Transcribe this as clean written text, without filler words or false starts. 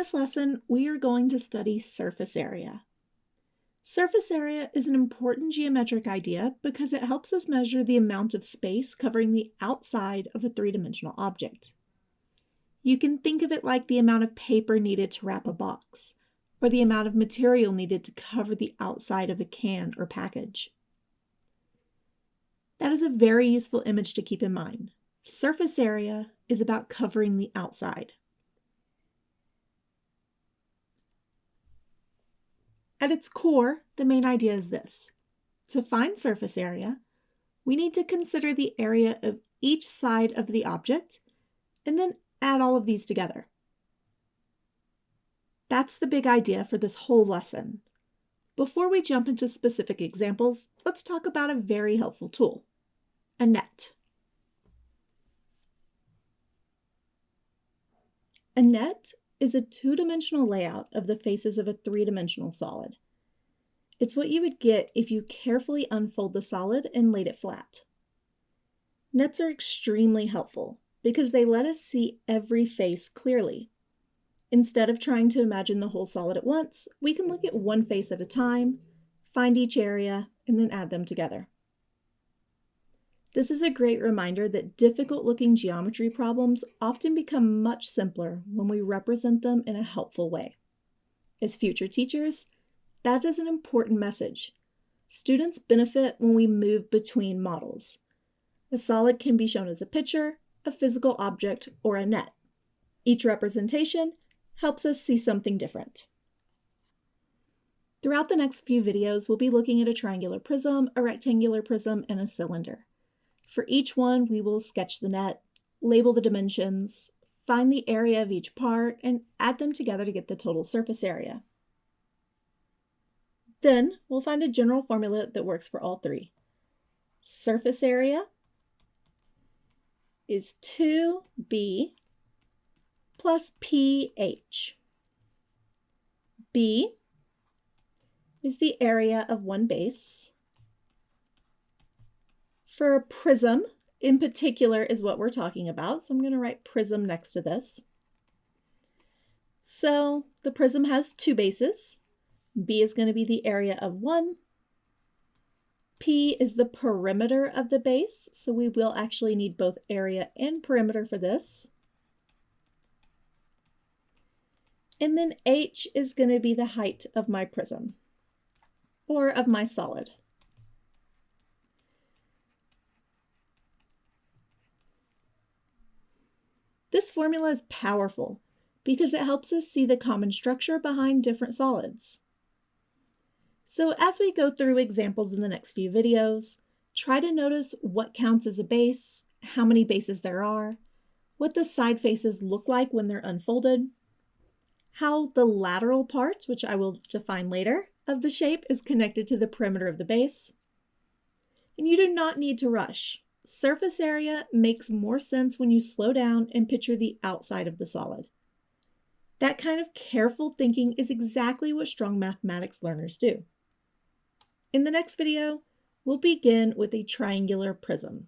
this lesson, we are going to study surface area. Surface area is an important geometric idea because it helps us measure the amount of space covering the outside of a three-dimensional object. You can think of it like the amount of paper needed to wrap a box, or the amount of material needed to cover the outside of a can or package. That is a very useful image to keep in mind. Surface area is about covering the outside. At its core, the main idea is this. To find surface area, we need to consider the area of each side of the object and then add all of these together. That's the big idea for this whole lesson. Before we jump into specific examples, let's talk about a very helpful tool, a net. A net is a two-dimensional layout of the faces of a three-dimensional solid. It's what you would get if you carefully unfold the solid and laid it flat. Nets are extremely helpful because they let us see every face clearly. Instead of trying to imagine the whole solid at once, we can look at one face at a time, find each area, and then add them together. This is a great reminder that difficult-looking geometry problems often become much simpler when we represent them in a helpful way. As future teachers, that is an important message. Students benefit when we move between models. A solid can be shown as a picture, a physical object, or a net. Each representation helps us see something different. Throughout the next few videos, we'll be looking at a triangular prism, a rectangular prism, and a cylinder. For each one, we will sketch the net, label the dimensions, find the area of each part, and add them together to get the total surface area. Then, we'll find a general formula that works for all three. Surface area is 2b plus ph. B is the area of one base. For a prism, in particular, is what we're talking about. So I'm going to write prism next to this. So the prism has two bases. B is going to be the area of one. P is the perimeter of the base. So we will actually need both area and perimeter for this. And then H is going to be the height of my prism, or of my solid. This formula is powerful because it helps us see the common structure behind different solids. So as we go through examples in the next few videos, try to notice what counts as a base, how many bases there are, what the side faces look like when they're unfolded, how the lateral part, which I will define later, of the shape is connected to the perimeter of the base. And you do not need to rush. Surface area makes more sense when you slow down and picture the outside of the solid. That kind of careful thinking is exactly what strong mathematics learners do. In the next video, we'll begin with a triangular prism.